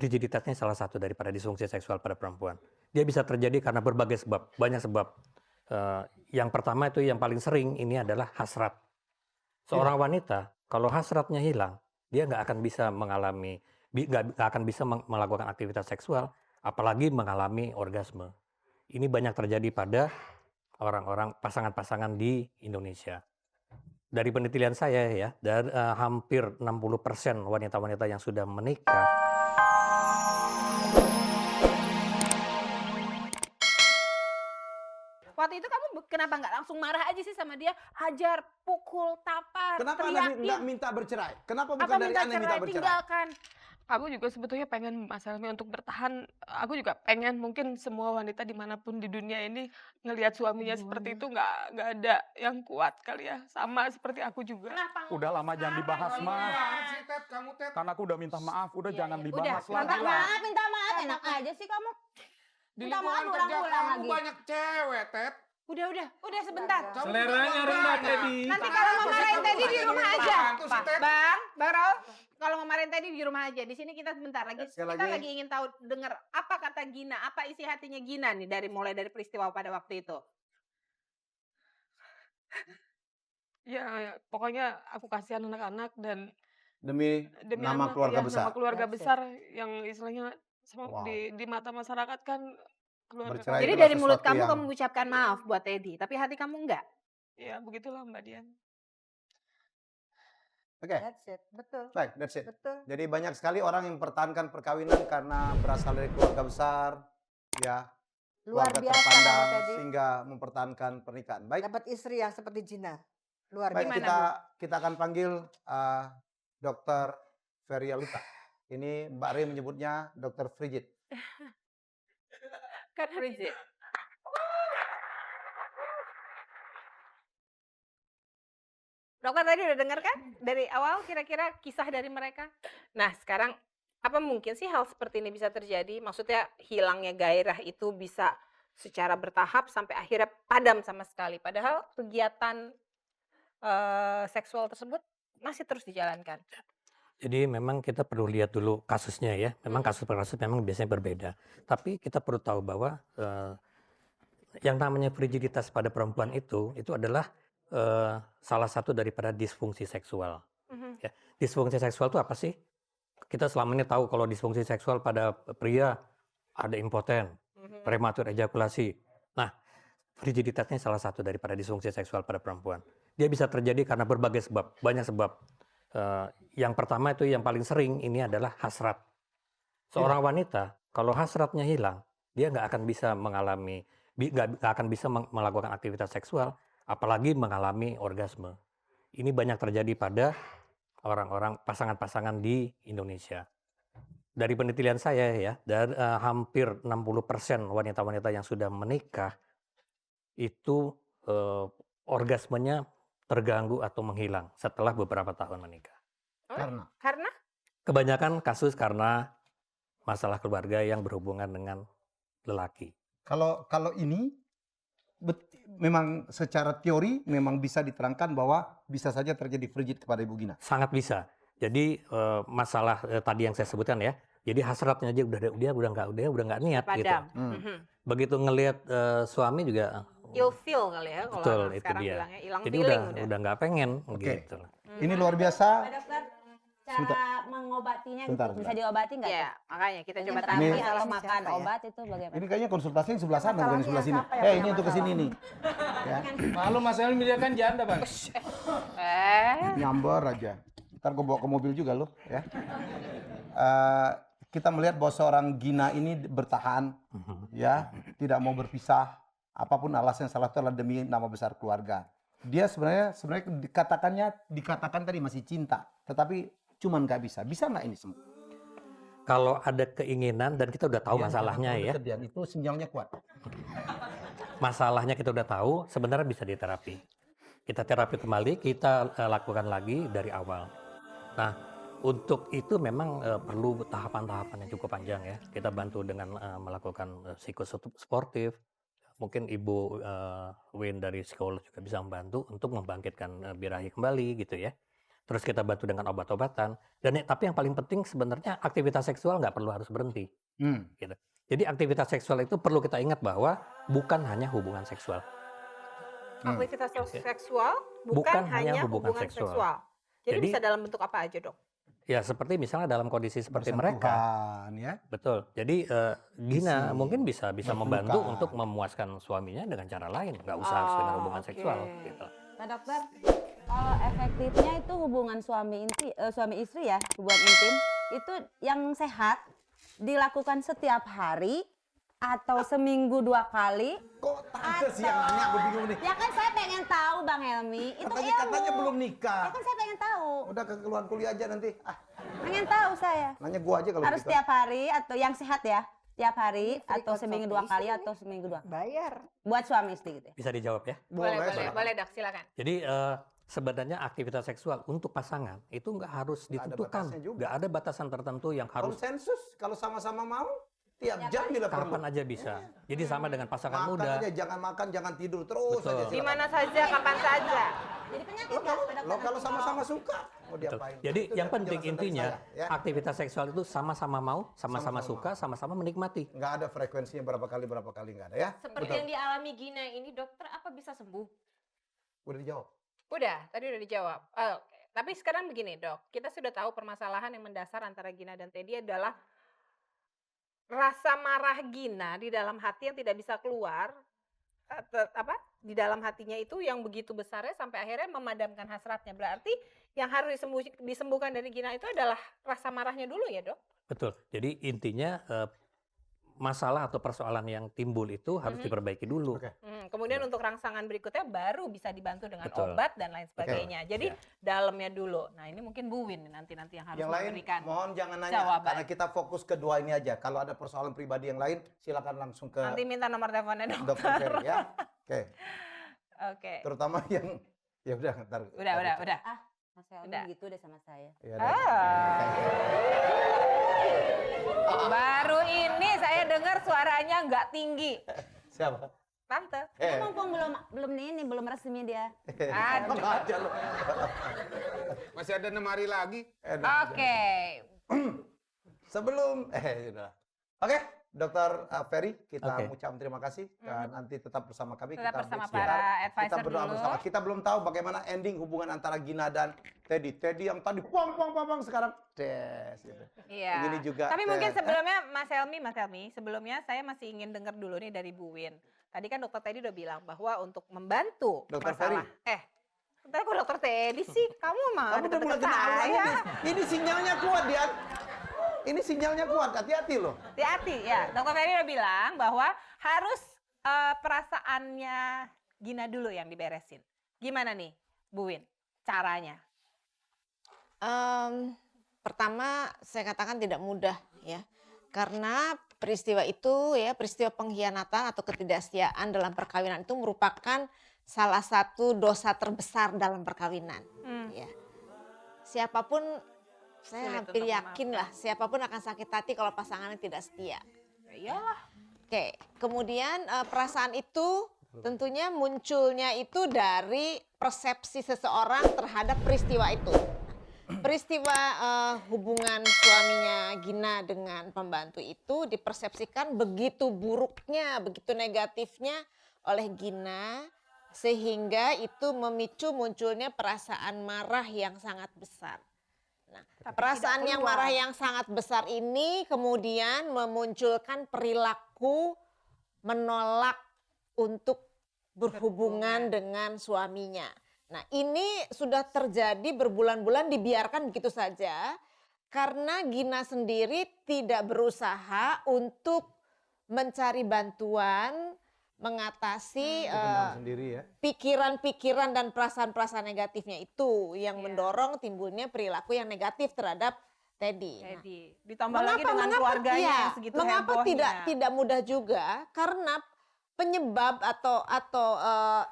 Rigiditasnya salah satu daripada disfungsi seksual pada perempuan. Dia bisa terjadi karena berbagai sebab, banyak sebab. Yang pertama itu yang paling sering ini adalah hasrat. Seorang wanita kalau hasratnya hilang, dia nggak akan bisa mengalami, nggak akan bisa melakukan aktivitas seksual, apalagi mengalami orgasme. Ini banyak terjadi pada orang-orang pasangan-pasangan di Indonesia. Dari penelitian saya ya, dari hampir 60% wanita-wanita yang sudah menikah. Waktu itu kamu kenapa nggak langsung marah aja sih sama dia? Hajar, pukul, tampar, Kenapa Anda nggak teriakin. minta bercerai? Kenapa bukan Apa dari minta Anda minta cerai, bercerai? tinggalkan. Aku juga sebetulnya pengen Mas Helmy untuk bertahan. Aku juga pengen mungkin semua wanita dimanapun di dunia ini ngelihat suaminya seperti itu nggak ada yang kuat kali ya. Sama seperti aku juga. Kenapa? Udah lama jangan dibahas, Mas. sih, Ted, kamu, Ted. Karena aku udah minta maaf, udah jangan Udah, dibahas minta lagi. Minta maaf, enak aja sih kamu. Di Minta maaf lingkungan kerja ulang-ulang kamu lagi. banyak cewek, Ted. Udah sebentar. Kamu Seleranya juga rendah, banyak. Teddy. Nanti kalau mau marahin Teddy di rumah aja. Bantu si Ted. Bang Raul, kalau mau marahin Teddy di rumah aja. Di sini kita sebentar lagi. Sekali Kita lagi. lagi ingin tahu dengar apa kata Gina, apa isi hatinya Gina nih mulai dari peristiwa pada waktu itu. Ya, pokoknya aku kasihan anak-anak dan Demi demi nama anak, keluarga ya, besar. nama keluarga That's it. besar yang istilahnya Wow. di mata masyarakat kan keluarga Bercerai Jadi itulah dari mulut sesuatu kamu yang- kamu mengucapkan maaf buat Teddy, tapi hati kamu enggak. Ya begitulah Mbak Dian. Oke, That's it, betul. baik, that's it. Betul. Jadi banyak sekali orang yang mempertahankan perkawinan karena berasal dari keluarga besar, ya, Luar keluarga biasa terpandang, kamu tadi. sehingga mempertahankan pernikahan. Baik, Dapat istri yang seperti Gina. Luar baik biasa. kita akan panggil Dr. Ferialuta. Ini Mbak Ri menyebutnya Dr. Frigid. Kan Frigid. Dokter tadi udah dengar kan dari awal kira-kira kisah dari mereka. Nah sekarang apa mungkin sih hal seperti ini bisa terjadi? Maksudnya hilangnya gairah itu bisa secara bertahap sampai akhirnya padam sama sekali. Padahal kegiatan seksual tersebut masih terus dijalankan. Jadi memang kita perlu lihat dulu kasusnya ya. Memang kasus per kasus memang biasanya berbeda. Tapi kita perlu tahu bahwa yang namanya frigiditas pada perempuan itu adalah salah satu daripada disfungsi seksual. Ya. Disfungsi seksual itu apa sih? Kita selama ini tahu kalau disfungsi seksual pada pria ada impoten, prematur ejakulasi. Nah, frigiditasnya salah satu daripada disfungsi seksual pada perempuan. Dia bisa terjadi karena berbagai sebab, banyak sebab. Yang pertama itu yang paling sering ini adalah hasrat. Seorang wanita kalau hasratnya hilang, dia nggak akan bisa mengalami, nggak akan bisa melakukan aktivitas seksual, apalagi mengalami orgasme. Ini banyak terjadi pada orang-orang pasangan-pasangan di Indonesia. Dari penelitian saya ya, dari hampir 60% wanita-wanita yang sudah menikah itu orgasmenya terganggu atau menghilang setelah beberapa tahun menikah. Karena Kebanyakan kasus karena masalah keluarga yang berhubungan dengan lelaki. kalau ini memang secara teori memang bisa diterangkan bahwa bisa saja terjadi frigid kepada Ibu Gina. Sangat bisa. Jadi masalah tadi yang saya sebutkan ya. Jadi hasratnya aja udah nggak niat gitu. Padam. Begitu ngelihat suami juga Ilfeel kali ya kalau betul anak itu sekarang dia. bilangnya, hilang Jadi feeling udah nggak pengen Oke. gitu. Ini luar biasa. Dokter, Sebentar. cara mengobatinya Sebentar, bisa sebentar. diobati nggak? Ya, makanya kita coba Coba tanya. Ini- atau makan obat itu bagaimana? Ini kayaknya konsultasi yang sebelah sana, bukan Masalahnya sebelah sini. siapa yang Ini punya untuk ke sini masalah? nih. Ya, Malu Mas Helmy dia kan janda, Bang. nyamber aja. Ntar gue bawa ke mobil juga loh. Ya. Kita melihat bahwa seorang Gina ini bertahan, ya, tidak mau berpisah. Apapun alasan yang salah itu adalah demi nama besar keluarga. Dia sebenarnya dikatakan tadi masih cinta, tetapi cuman nggak bisa. Bisa nggak ini semua? Kalau ada keinginan dan kita udah tahu masalahnya ya. Itu sinyalnya kuat. Masalahnya kita udah tahu, sebenarnya bisa diterapi. Kita terapi kembali, kita lakukan lagi dari awal. Nah, untuk itu memang perlu tahapan-tahapan yang cukup panjang ya. Kita bantu dengan melakukan psikosportif. Mungkin Ibu Win dari psikolog juga bisa membantu untuk membangkitkan birahi kembali gitu ya. terus kita bantu dengan obat-obatan. Tapi yang paling penting sebenarnya aktivitas seksual nggak perlu harus berhenti. Gitu. Jadi aktivitas seksual itu perlu kita ingat bahwa bukan hanya hubungan seksual. Aktivitas seksual bukan hanya hubungan seksual. Jadi bisa dalam bentuk apa aja, Dok? Ya seperti misalnya dalam kondisi seperti mereka. Bersentuhan, ya. Betul. Jadi Gina Isi, mungkin bisa membantu berpelukan. untuk memuaskan suaminya dengan cara lain, nggak usah harus dengan hubungan seksual. Gitu. Pak dokter, kalau efektifnya itu hubungan suami istri ya, hubungan intim itu yang sehat dilakukan setiap hari atau seminggu 2 kali. Kok tante sih yang nanya, aku bingung nih. Ya kan saya pengen tahu Bang Helmi, itu Katanya ilmu. belum nikah. Ya kan saya pengen tahu. Udah keluar kuliah aja nanti. Pengen tahu saya. Nanya gua aja kalau Harus gitu. tiap hari atau yang sehat ya? Tiap hari Free atau seminggu 2 kali atau seminggu 2 kali. Bayar. Buat suami istri gitu ya? Bisa dijawab ya? Boleh, Dok, silakan. Jadi sebenarnya aktivitas seksual untuk pasangan itu nggak harus Nggak ada ditentukan, batasnya juga. nggak ada batasan tertentu yang harus Konsensus kalau sama-sama mau tiap jam bila perlu. kapan aja bisa. Jadi sama dengan pasangan Makan muda. aja, jangan makan, jangan tidur terus Betul. aja. Di silakan. mana saja, kapan saja. Jadi penyakit Lo nggak, kalau, Pak dokter? lo kalau sama-sama suka mau Betul. diapain? Jadi Itu yang penting penjelasan dari intinya saya, ya. aktivitas seksual itu sama-sama mau, sama-sama Sama-sama suka, sama-sama menikmati. Nggak ada frekuensinya berapa kali nggak ada ya? Seperti Betul. yang dialami Gina ini, dokter, apa bisa sembuh? Udah dijawab. Tadi udah dijawab. Oke. Tapi sekarang begini, Dok. Kita sudah tahu permasalahan yang mendasar antara Gina dan Teddy adalah rasa marah Gina di dalam hati yang tidak bisa keluar. Di dalam hatinya itu yang begitu besarnya sampai akhirnya memadamkan hasratnya. Berarti yang harus disembuhkan dari Gina itu adalah rasa marahnya dulu ya, Dok? Betul. Jadi intinya masalah atau persoalan yang timbul itu harus diperbaiki dulu. Oke. Kemudian untuk rangsangan berikutnya baru bisa dibantu dengan Betul. obat dan lain sebagainya. Jadi Ya. dalamnya dulu. Nah ini mungkin Bu Win nanti yang harus Yang lain memberikan. mohon jangan nanya jawaban. karena kita fokus ke dua ini aja. Kalau ada persoalan pribadi yang lain silakan langsung ke Nanti minta nomor teleponnya dokter. dokter Ferry ya. Oke. Oke. Terutama yang ya udah ntar. Udah. Mas Helmi Udah. gitu deh sama saya. Ya, Baru ini saya dengar suaranya nggak tinggi. Siapa? Tante. Ya, mumpung belum resmi dia. Aduh. Aja lu. Masih ada 6 hari lagi. Oke. Sebelum udah. Oke, Dokter Ferry, kita Oke. ucapkan terima kasih. Nanti tetap bersama kami. Tetap kita bersama break sebentar. para Kita advisor berdoa dulu. bersama. Kita belum tahu bagaimana ending hubungan antara Gina dan Teddy. Teddy yang tadi pong sekarang des gitu. Iya. Ini juga Tapi mungkin des. sebelumnya Mas Helmi, sebelumnya saya masih ingin dengar dulu nih dari Bu Win. Tadi kan Dokter Teddy udah bilang bahwa untuk membantu Dokter masalah. Bentar kok Dokter Teddy sih? Kamu mah Kamu udah mulai deket-deket kenal lagi saya. nih. Ini sinyalnya kuat dia. Ini sinyalnya kuat, hati-hati loh. Hati-hati ya. Dokter Ferry udah bilang bahwa harus perasaannya Gina dulu yang diberesin. Gimana nih, Bu Win? Caranya? Pertama saya katakan tidak mudah ya. Karena peristiwa itu ya, peristiwa pengkhianatan atau ketidaksetiaan dalam perkawinan itu merupakan salah satu dosa terbesar dalam perkawinan ya. Siapapun saya Sulit hampir untuk yakin lah siapapun akan sakit hati kalau pasangannya tidak setia. Ya iyalah. Oke, kemudian perasaan itu tentunya munculnya itu dari persepsi seseorang terhadap peristiwa itu. Peristiwa hubungan suaminya Gina dengan pembantu itu dipersepsikan begitu buruknya, begitu negatifnya oleh Gina sehingga itu memicu munculnya perasaan marah yang sangat besar. Nah, perasaan yang marah yang sangat besar ini kemudian memunculkan perilaku menolak untuk berhubungan dengan suaminya. Nah, ini sudah terjadi berbulan-bulan dibiarkan begitu saja karena Gina sendiri tidak berusaha untuk mencari bantuan mengatasi Sendiri ya. pikiran-pikiran dan perasaan-perasaan negatifnya itu yang mendorong timbulnya perilaku yang negatif terhadap Teddy. Nah, Jadi ditambah lagi dengan keluarganya iya, yang segitu mengapa hebohnya. tidak mudah juga? Karena penyebab atau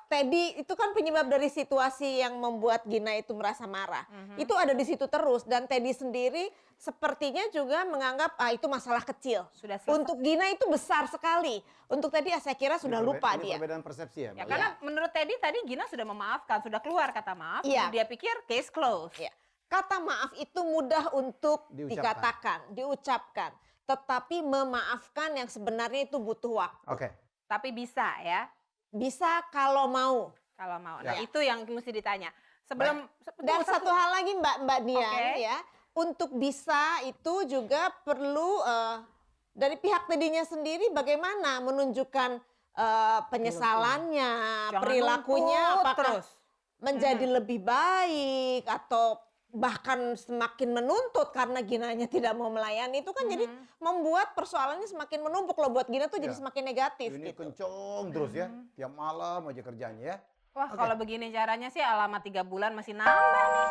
Teddy itu kan penyebab dari situasi yang membuat Gina itu merasa marah. Itu ada di situ terus dan Teddy sendiri sepertinya juga menganggap itu masalah kecil. Sudah selesai. Untuk Gina itu besar sekali. Untuk Teddy saya kira sudah lupa Ini dia. perbedaan persepsi ya. Ya Mbak? karena menurut Teddy tadi Gina sudah memaafkan, sudah keluar kata maaf. Iya. Dia pikir case closed. Ya. Kata maaf itu mudah untuk Diucapkan. dikatakan, diucapkan. Tetapi memaafkan yang sebenarnya itu butuh waktu. Oke. Tapi bisa ya, Bisa kalau mau. kalau mau. Ya. Nah, itu yang mesti ditanya. Sebelum Dan satu hal lagi Mbak Dian Oke. ya, untuk bisa itu juga perlu dari pihak tadinya sendiri bagaimana menunjukkan penyesalannya, jangan perilakunya nuntut apakah terus. menjadi lebih baik atau bahkan semakin menuntut karena Ginanya tidak mau melayani itu kan jadi membuat persoalannya semakin menumpuk loh buat Gina tuh jadi Ya. semakin negatif Ini gitu. kenceng terus ya. Tiap malam aja kerjanya ya. Wah, Oke. kalau begini caranya sih alamat 3 bulan masih nambah nih.